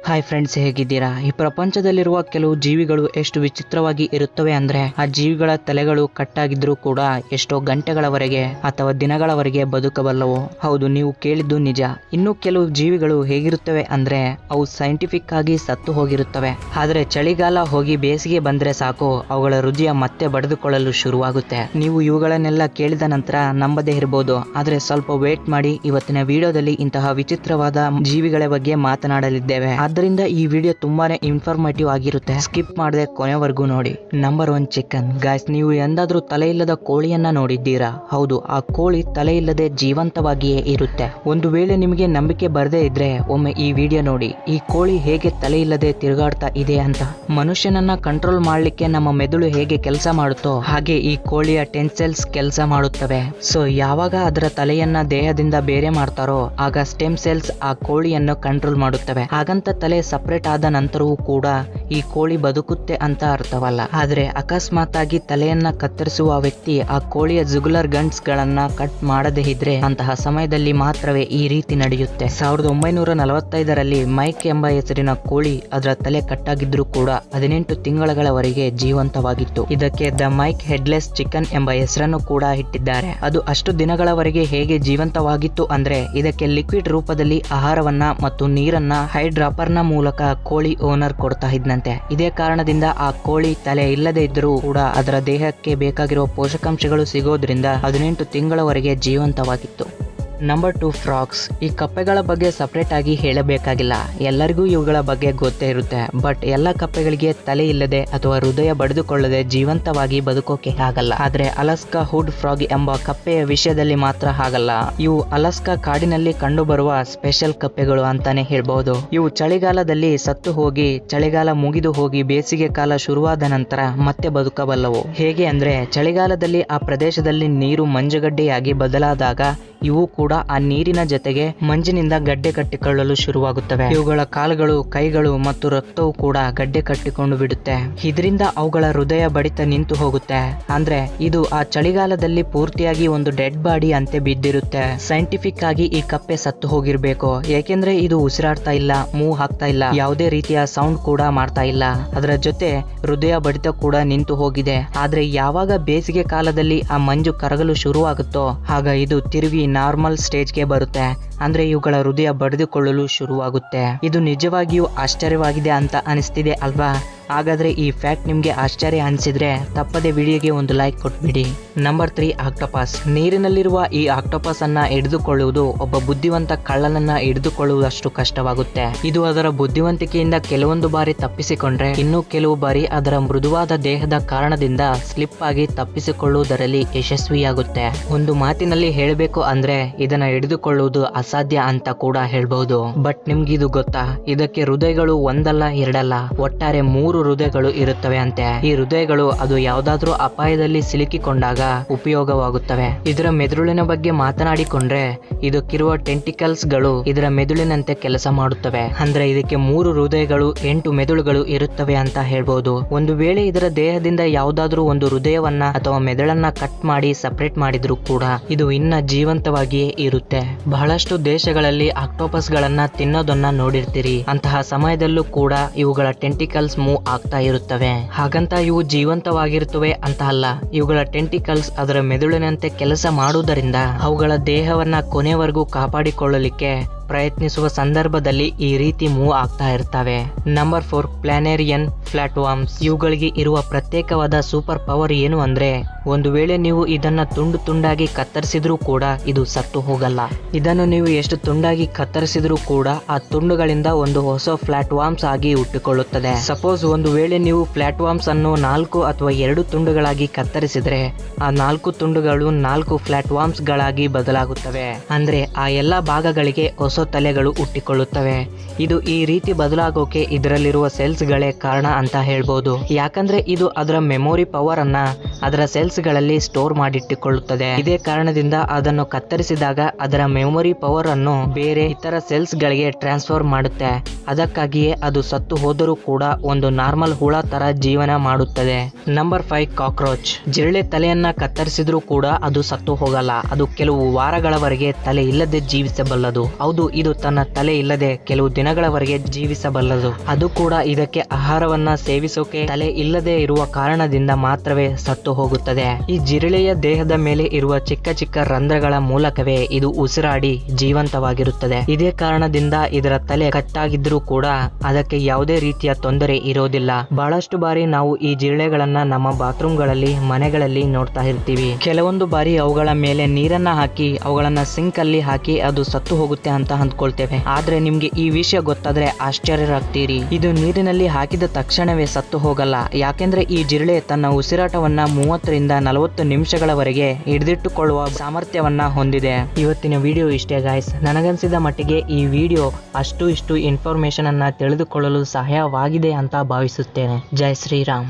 Hi friends, ಹೇಗಿದ್ದೀರಾ? ಈ ಪ್ರಪಂಚದಲ್ಲಿರುವ ಕೆಲವು ಜೀವಿಗಳು ಎಷ್ಟು ವಿಚಿತ್ರವಾಗಿ ಇರುತ್ತವೆ ಅಂದ್ರೆ ಆ ಜೀವಿಗಳ ತಲೆಗಳು ಕಟ್ಟಾಗಿದ್ರೂ ಕೂಡ ಎಷ್ಟೋ ಗಂಟೆಗಳವರೆಗೆ ಅಥವಾ ದಿನಗಳವರೆಗೆ ಬದುಕಬಲ್ಲವು. ಹೌದು, ನೀವು ಕೇಳಿದ್ದು ನಿಜ. ಇನ್ನು ಕೆಲವು ಜೀವಿಗಳು ಹೇಗಿರುತ್ತವೆ ಅಂದ್ರೆ ಅವು ಸೈಂಟಿಫಿಕ್ ಆಗಿ ಸತ್ತು ಹೋಗಿರುತ್ತವೆ. ಆದ್ರೆ ಚಳಿಗಾಲ ಹೋಗಿ ಬೇಸಿಗೆ ಬಂದ್ರೆ ಸಾಕು, ಅವುಗಳ ಹೃದಯ ಮತ್ತೆ ಬಡಿದುಕೊಳ್ಳಲು ಶುರುವಾಗುತ್ತೆ. ನೀವು ಇವುಗಳನ್ನೆಲ್ಲ ಕೇಳಿದ ನಂತರ ನಂಬದೇ ಇರಬಹುದು, ಆದ್ರೆ ಸ್ವಲ್ಪ ವೇಟ್ ಮಾಡಿ. ಇವತ್ತಿನ ವಿಡಿಯೋದಲ್ಲಿ ಇಂತಹ ವಿಚಿತ್ರವಾದ ಜೀವಿಗಳ ಬಗ್ಗೆ ಮಾತನಾಡಲಿದ್ದೇವೆ. ಆದ್ದರಿಂದ ಈ ವಿಡಿಯೋ ತುಂಬಾನೇ ಇನ್ಫಾರ್ಮೇಟಿವ್ ಆಗಿರುತ್ತೆ. ಸ್ಕಿಪ್ ಮಾಡದೆ ಕೊನೆವರೆಗೂ ನೋಡಿ. Number 1, chicken. ಗಾಯ್ಸ್, ನೀವು ಎಂದಾದ್ರೂ ತಲೆ ಇಲ್ಲದ ಕೋಳಿಯನ್ನ ನೋಡಿದ್ದೀರಾ? ಹೌದು, ಆ ಕೋಳಿ ತಲೆ ಇಲ್ಲದೆ ಜೀವಂತವಾಗಿಯೇ ಇರುತ್ತೆ. ಒಂದು ವೇಳೆ ನಿಮಗೆ ನಂಬಿಕೆ ಬರದೇ ಇದ್ರೆ ಒಮ್ಮೆ ಈ ವಿಡಿಯೋ ನೋಡಿ. ಈ ಕೋಳಿ ಹೇಗೆ ತಲೆ ಇಲ್ಲದೆ ತಿರುಗಾಡ್ತಾ ಇದೆ ಅಂತ. ಮನುಷ್ಯನನ್ನ ಕಂಟ್ರೋಲ್ ಮಾಡ್ಲಿಕ್ಕೆ ನಮ್ಮ ಮೆದುಳು ಹೇಗೆ ಕೆಲಸ ಮಾಡುತ್ತೋ ಹಾಗೆ ಈ ಕೋಳಿಯ ಟೆನ್ಸೆಲ್ಸ್ ಕೆಲಸ ಮಾಡುತ್ತವೆ. ಸೊ ಯಾವಾಗ ಅದರ ತಲೆಯನ್ನ ದೇಹದಿಂದ ಬೇರೆ ಮಾಡ್ತಾರೋ ಆಗ ಸ್ಟೆಮ್ ಸೆಲ್ಸ್ ಆ ಕೋಳಿಯನ್ನು ಕಂಟ್ರೋಲ್ ಮಾಡುತ್ತವೆ. ಹಾಗಂತ ತಲೆ ಸಪರೇಟ್ ಆದ ನಂತರವೂ ಕೂಡ ಈ ಕೋಳಿ ಬದುಕುತ್ತೆ ಅಂತ ಅರ್ಥವಲ್ಲ. ಆದ್ರೆ ಅಕಸ್ಮಾತ್ ಆಗಿ ತಲೆಯನ್ನ ಕತ್ತರಿಸುವ ವ್ಯಕ್ತಿ ಆ ಕೋಳಿಯ ಜುಗುಲರ್ ಗಂಟ್ಸ್ ಗಳನ್ನ ಕಟ್ ಮಾಡದೇ ಇದ್ರೆ ಅಂತಹ ಸಮಯದಲ್ಲಿ ಮಾತ್ರವೇ ಈ ರೀತಿ ನಡೆಯುತ್ತೆ. 1945ರಲ್ಲಿ ಮೈಕ್ ಎಂಬ ಹೆಸರಿನ ಕೋಳಿ ಅದರ ತಲೆ ಕಟ್ಟಾಗಿದ್ರೂ ಕೂಡ 18 ತಿಂಗಳವರೆಗೆ ಜೀವಂತವಾಗಿತ್ತು. ಇದಕ್ಕೆ ದ ಮೈಕ್ ಹೆಡ್ಲೆಸ್ ಚಿಕನ್ ಎಂಬ ಹೆಸರನ್ನು ಕೂಡ ಇಟ್ಟಿದ್ದಾರೆ. ಅದು ಅಷ್ಟು ದಿನಗಳವರೆಗೆ ಹೇಗೆ ಜೀವಂತವಾಗಿತ್ತು ಅಂದ್ರೆ ಇದಕ್ಕೆ ಲಿಕ್ವಿಡ್ ರೂಪದಲ್ಲಿ ಆಹಾರವನ್ನ ಮತ್ತು ನೀರನ್ನ ಹೈಡ್ರಾಪರ್ ನ ಮೂಲಕ ಕೋಳಿ ಓನರ್ ಕೊಡ್ತಾ ಇದ್ನಂತೆ. ಇದೇ ಕಾರಣದಿಂದ ಆ ಕೋಳಿ ತಲೆ ಇಲ್ಲದೆ ಇದ್ರೂ ಕೂಡ ಅದರ ದೇಹಕ್ಕೆ ಬೇಕಾಗಿರುವ ಪೋಷಕಾಂಶಗಳು ಸಿಗೋದ್ರಿಂದ 18 ತಿಂಗಳವರೆಗೆ ಜೀವಂತವಾಗಿತ್ತು. Number 2, frogs. ಈ ಕಪ್ಪೆಗಳ ಬಗ್ಗೆ ಸಪರೇಟ್ ಆಗಿ ಹೇಳಬೇಕಾಗಿಲ್ಲ, ಎಲ್ಲರಿಗೂ ಇವುಗಳ ಬಗ್ಗೆ ಗೊತ್ತೇ ಇರುತ್ತೆ. ಬಟ್ ಎಲ್ಲ ಕಪ್ಪೆಗಳಿಗೆ ತಲೆ ಇಲ್ಲದೆ ಅಥವಾ ಹೃದಯ ಬಡಿದುಕೊಳ್ಳದೆ ಜೀವಂತವಾಗಿ ಬದುಕೋಕೆ ಆಗಲ್ಲ. ಆದ್ರೆ ಅಲಾಸ್ಕಾ ಹುಡ್ ಫ್ರಾಗ್ ಎಂಬ ಕಪ್ಪೆಯ ವಿಷಯದಲ್ಲಿ ಮಾತ್ರ ಆಗಲ್ಲ. ಇವು ಅಲಾಸ್ಕಾ ಕಾಡಿನಲ್ಲಿ ಕಂಡುಬರುವ ಸ್ಪೆಷಲ್ ಕಪ್ಪೆಗಳು ಅಂತಾನೆ ಹೇಳ್ಬಹುದು. ಇವು ಚಳಿಗಾಲದಲ್ಲಿ ಸತ್ತು ಹೋಗಿ ಚಳಿಗಾಲ ಮುಗಿದು ಹೋಗಿ ಬೇಸಿಗೆ ಕಾಲ ಶುರುವಾದ ನಂತರ ಮತ್ತೆ ಬದುಕಬಲ್ಲವು. ಹೇಗೆ ಅಂದ್ರೆ ಚಳಿಗಾಲದಲ್ಲಿ ಆ ಪ್ರದೇಶದಲ್ಲಿ ನೀರು ಮಂಜುಗಡ್ಡೆಯಾಗಿ ಬದಲಾದಾಗ ಇವು ಕೂಡ ಆ ನೀರಿನ ಜೊತೆಗೆ ಮಂಜಿನಿಂದ ಗಡ್ಡೆ ಕಟ್ಟಿಕೊಳ್ಳಲು ಶುರುವಾಗುತ್ತವೆ. ಇವುಗಳ ಕಾಲುಗಳು, ಕೈಗಳು ಮತ್ತು ರಕ್ತವು ಕೂಡ ಗಡ್ಡೆ ಕಟ್ಟಿಕೊಂಡು ಬಿಡುತ್ತೆ. ಇದರಿಂದ ಅವುಗಳ ಹೃದಯ ಬಡಿತ ನಿಂತು ಹೋಗುತ್ತೆ. ಅಂದ್ರೆ ಇದು ಆ ಚಳಿಗಾಲದಲ್ಲಿ ಪೂರ್ತಿಯಾಗಿ ಒಂದು ಡೆಡ್ ಬಾಡಿ ಅಂತೆ ಬಿದ್ದಿರುತ್ತೆ. ಸೈಂಟಿಫಿಕ್ ಆಗಿ ಈ ಕಪ್ಪೆ ಸತ್ತು ಹೋಗಿರ್ಬೇಕು, ಏಕೆಂದ್ರೆ ಇದು ಉಸಿರಾಡ್ತಾ ಇಲ್ಲ, ಮೂವ್ ಆಗ್ತಾ ಇಲ್ಲ, ಯಾವುದೇ ರೀತಿಯ ಸೌಂಡ್ ಕೂಡ ಮಾಡ್ತಾ ಇಲ್ಲ. ಅದರ ಜೊತೆ ಹೃದಯ ಬಡಿತ ಕೂಡ ನಿಂತು ಹೋಗಿದೆ. ಆದ್ರೆ ಯಾವಾಗ ಬೇಸಿಗೆ ಕಾಲದಲ್ಲಿ ಆ ಮಂಜು ಕರಗಲು ಶುರುವಾಗುತ್ತೋ ಆಗ ಇದು ತಿರುಗಿ ನಾರ್ಮಲ್ ಸ್ಟೇಜ್ಗೆ ಬರುತ್ತೆ. ಅಂದ್ರೆ ಇವುಗಳ ಹೃದಯ ಬಡಿದುಕೊಳ್ಳಲು ಶುರುವಾಗುತ್ತೆ. ಇದು ನಿಜವಾಗಿಯೂ ಆಶ್ಚರ್ಯವಾಗಿದೆ ಅಂತ ಅನಿಸ್ತಿದೆ ಅಲ್ವಾ? ಹಾಗಾದ್ರೆ ಈ ಫ್ಯಾಕ್ಟ್ ನಿಮ್ಗೆ ಆಶ್ಚರ್ಯ ಅನಿಸಿದ್ರೆ ತಪ್ಪದೆ ವಿಡಿಯೋಗೆ ಒಂದು ಲೈಕ್ ಕೊಟ್ಬಿಡಿ. Number 3, octopus. ನೀರಿನಲ್ಲಿರುವ ಈ ಆಕ್ಟೋಪಸ್ ಅನ್ನ ಹಿಡಿದುಕೊಳ್ಳುವುದು ಒಬ್ಬ ಬುದ್ಧಿವಂತ ಕಳ್ಳನನ್ನ ಹಿಡಿದುಕೊಳ್ಳುವುದಷ್ಟು ಕಷ್ಟವಾಗುತ್ತೆ. ಇದು ಅದರ ಬುದ್ಧಿವಂತಿಕೆಯಿಂದ ಕೆಲವೊಂದು ಬಾರಿ ತಪ್ಪಿಸಿಕೊಂಡ್ರೆ ಇನ್ನು ಕೆಲವು ಬಾರಿ ಅದರ ಮೃದುವಾದ ದೇಹದ ಕಾರಣದಿಂದ ಸ್ಲಿಪ್ ಆಗಿ ತಪ್ಪಿಸಿಕೊಳ್ಳುವುದರಲ್ಲಿ ಯಶಸ್ವಿಯಾಗುತ್ತೆ. ಒಂದು ಮಾತಿನಲ್ಲಿ ಹೇಳಬೇಕು ಅಂದ್ರೆ ಇದನ್ನ ಹಿಡಿದುಕೊಳ್ಳುವುದು ಅಸಾಧ್ಯ ಅಂತ ಕೂಡ ಹೇಳ್ಬಹುದು. ಬಟ್ ನಿಮ್ಗಿದು ಗೊತ್ತಾ? ಇದಕ್ಕೆ ಹೃದಯಗಳು ಒಂದಲ್ಲ ಎರಡಲ್ಲ, ಒಟ್ಟಾರೆ 3 ಹೃದಯಗಳು ಇರುತ್ತವೆ ಅಂತೆ. ಈ ಹೃದಯಗಳು ಅದು ಯಾವ್ದಾದ್ರೂ ಅಪಾಯದಲ್ಲಿ ಸಿಲುಕಿಕೊಂಡಾಗ ಉಪಯೋಗವಾಗುತ್ತವೆ. ಇದರ ಮೆದುಳಿನ ಬಗ್ಗೆ ಮಾತನಾಡಿಕೊಂಡ್ರೆ ಇದಕ್ಕಿರುವ ಟೆಂಟಿಕಲ್ಸ್ ಗಳು ಇದರ ಮೆದುಳಿನಂತೆ ಕೆಲಸ ಮಾಡುತ್ತವೆ. ಅಂದ್ರೆ ಇದಕ್ಕೆ 3 ಹೃದಯಗಳು 8 ಮೆದುಳುಗಳು ಇರುತ್ತವೆ ಅಂತ ಹೇಳ್ಬಹುದು. ಒಂದು ವೇಳೆ ಇದರ ದೇಹದಿಂದ ಯಾವ್ದಾದ್ರೂ ಒಂದು ಹೃದಯವನ್ನ ಅಥವಾ ಮೆದುಳನ್ನ ಕಟ್ ಮಾಡಿ ಸಪರೇಟ್ ಮಾಡಿದ್ರು ಕೂಡ ಇದು ಇನ್ನ ಜೀವಂತವಾಗಿಯೇ ಇರುತ್ತೆ. ಬಹಳಷ್ಟು ದೇಶಗಳಲ್ಲಿ ಆಕ್ಟೋಪಸ್ ಗಳನ್ನ ತಿನ್ನೋದನ್ನ ನೋಡಿರ್ತೀರಿ. ಅಂತಹ ಸಮಯದಲ್ಲೂ ಕೂಡ ಇವುಗಳ ಟೆಂಟಿಕಲ್ಸ್ ಮೂವ್ ಆಗ್ತಾ ಇರುತ್ತವೆ. ಹಾಗಂತ ಇವು ಜೀವಂತವಾಗಿರುತ್ತವೆ ಅಂತ ಅಲ್ಲ. ಇವುಗಳ ಟೆಂಟಿಕಲ್ಸ್ ಅದರ ಮೆದುಳಿನಂತೆ ಕೆಲಸ ಮಾಡುವುದರಿಂದ ಅವುಗಳ ದೇಹವನ್ನ ಕೊನೆವರೆಗೂ ಕಾಪಾಡಿಕೊಳ್ಳಲಿಕ್ಕೆ ಪ್ರಯತ್ನಿಸುವ ಸಂದರ್ಭದಲ್ಲಿ ಈ ರೀತಿ ಮೂವ್ ಆಗ್ತಾ ಇರ್ತವೆ. ನಂಬರ್ 4, ಪ್ಲಾನೇರಿಯನ್ ಫ್ಲಾಟ್ವಾರ್ಮ್ಸ್. ಇವುಗಳಿಗೆ ಇರುವ ಪ್ರತ್ಯೇಕವಾದ ಸೂಪರ್ ಪವರ್ ಏನು ಅಂದ್ರೆ ಒಂದು ವೇಳೆ ನೀವು ಇದನ್ನ ತುಂಡು ತುಂಡಾಗಿ ಕತ್ತರಿಸಿದ್ರೂ ಕೂಡ ಇದು ಸತ್ತು ಹೋಗಲ್ಲ. ಇದನ್ನು ನೀವು ಎಷ್ಟು ತುಂಡಾಗಿ ಕತ್ತರಿಸಿದ್ರೂ ಕೂಡ ಆ ತುಂಡುಗಳಿಂದ ಒಂದು ಹೊಸ ಫ್ಲಾಟ್ವಾರ್ಮ್ಸ್ ಆಗಿ ಹುಟ್ಟಿಕೊಳ್ಳುತ್ತದೆ. ಸಪೋಸ್ ಒಂದು ವೇಳೆ ನೀವು ಫ್ಲಾಟ್ವಾರ್ಮ್ಸ್ ಅನ್ನು 4 ಅಥವಾ 2 ತುಂಡುಗಳಾಗಿ ಕತ್ತರಿಸಿದ್ರೆ ಆ 4 ತುಂಡುಗಳು 4 ಫ್ಲಾಟ್ವಾರ್ಮ್ಸ್ ಗಳಾಗಿ ಬದಲಾಗುತ್ತವೆ. ಅಂದ್ರೆ ಆ ಎಲ್ಲಾ ಭಾಗಗಳಿಗೆ ಹೊಸ ತಲೆಗಳು ಹುಟ್ಟಿಕೊಳ್ಳುತ್ತವೆ. ಇದು ಈ ರೀತಿ ಬದಲಾಗೋಕೆ ಇದರಲ್ಲಿರುವ ಸೆಲ್ಸ್ ಗಳೇ ಕಾರಣ ಅಂತ ಹೇಳ್ಬೋದು. ಯಾಕಂದ್ರೆ ಇದು ಅದರ ಮೆಮೊರಿ ಪವರ್ ಅನ್ನ ಅದರ ಸೆಲ್ಸ್ ಸೆಲ್ಸ್ ಗಳಲ್ಲಿ ಸ್ಟೋರ್ ಮಾಡಿಟ್ಟುಕೊಳ್ಳುತ್ತದೆ. ಇದೇ ಕಾರಣದಿಂದ ಅದನ್ನು ಕತ್ತರಿಸಿದಾಗ ಅದರ ಮೆಮೊರಿ ಪವರ್ ಅನ್ನು ಬೇರೆ ಇತರ ಸೆಲ್ಸ್ ಗಳಿಗೆ ಟ್ರಾನ್ಸ್ಫರ್ ಮಾಡುತ್ತೆ. ಅದಕ್ಕಾಗಿಯೇ ಅದು ಸತ್ತು ಹೋದರೂ ಕೂಡ ಒಂದು ನಾರ್ಮಲ್ ಹುಳ ತರ ಜೀವನ ಮಾಡುತ್ತದೆ. Number 5 cockroach. ಜಿರಳೆ ತಲೆಯನ್ನ ಕತ್ತರಿಸಿದ್ರೂ ಕೂಡ ಅದು ಸತ್ತು ಹೋಗಲ್ಲ. ಅದು ಕೆಲವು ವಾರಗಳವರೆಗೆ ತಲೆ ಇಲ್ಲದೆ ಜೀವಿಸಬಲ್ಲದು. ಹೌದು, ಇದು ತನ್ನ ತಲೆ ಇಲ್ಲದೆ ಕೆಲವು ದಿನಗಳವರೆಗೆ ಜೀವಿಸಬಲ್ಲದು. ಅದು ಕೂಡ ಇದಕ್ಕೆ ಆಹಾರವನ್ನ ಸೇವಿಸೋಕೆ ತಲೆ ಇಲ್ಲದೆ ಇರುವ ಕಾರಣದಿಂದ ಮಾತ್ರವೇ ಸತ್ತು ಹೋಗುತ್ತದೆ. ಈ ಜಿರಳೆಯ ದೇಹದ ಮೇಲೆ ಇರುವ ಚಿಕ್ಕ ಚಿಕ್ಕ ರಂಧ್ರಗಳ ಮೂಲಕವೇ ಇದು ಉಸಿರಾಡಿ ಜೀವಂತವಾಗಿರುತ್ತದೆ. ಇದೇ ಕಾರಣದಿಂದ ಇದರ ತಲೆ ಕಟ್ಟಾಗಿದ್ರೂ ಕೂಡ ಅದಕ್ಕೆ ಯಾವುದೇ ರೀತಿಯ ತೊಂದರೆ ಇರೋದಿಲ್ಲ. ಬಹಳಷ್ಟು ಬಾರಿ ನಾವು ಈ ಜಿರಳೆಗಳನ್ನ ನಮ್ಮ ಬಾತ್ರೂಮ್ ಗಳಲ್ಲಿ ಮನೆಗಳಲ್ಲಿ ನೋಡ್ತಾ ಇರ್ತೀವಿ. ಕೆಲವೊಂದು ಬಾರಿ ಅವುಗಳ ಮೇಲೆ ನೀರನ್ನ ಹಾಕಿ ಅವುಗಳನ್ನ ಸಿಂಕ್ ಅಲ್ಲಿ ಹಾಕಿ ಅದು ಸತ್ತು ಹೋಗುತ್ತೆ ಅಂತ ಅಂದ್ಕೊಳ್ತೇವೆ. ಆದ್ರೆ ನಿಮ್ಗೆ ಈ ವಿಷಯ ಗೊತ್ತಾದ್ರೆ ಆಶ್ಚರ್ಯರಾಗ್ತೀರಿ. ಇದು ನೀರಿನಲ್ಲಿ ಹಾಕಿದ ತಕ್ಷಣವೇ ಸತ್ತು ಹೋಗಲ್ಲ. ಯಾಕೆಂದ್ರೆ ಈ ಜಿರಳೆ ತನ್ನ ಉಸಿರಾಟವನ್ನ 30 ರಿಂದ 40 ನಿಮಿಷಗಳವರೆಗೆ ಹಿಡಿದಿಟ್ಟುಕೊಳ್ಳುವ ಸಾಮರ್ಥ್ಯವನ್ನ ಹೊಂದಿದೆ. ಇವತ್ತಿನ ವಿಡಿಯೋ ಇಷ್ಟೇ ಗಾಯ್ಸ್. ನನಗನ್ಸಿದ ಮಟ್ಟಿಗೆ ಈ ವಿಡಿಯೋ ಅಷ್ಟು ಇಷ್ಟು ಇನ್ಫಾರ್ಮೇಶನ್ ಅನ್ನ ತಿಳಿದುಕೊಳ್ಳಲು ಸಹಾಯವಾಗಿದೆ ಅಂತ ಭಾವಿಸುತ್ತೇನೆ. ಜೈ ಶ್ರೀರಾಮ್.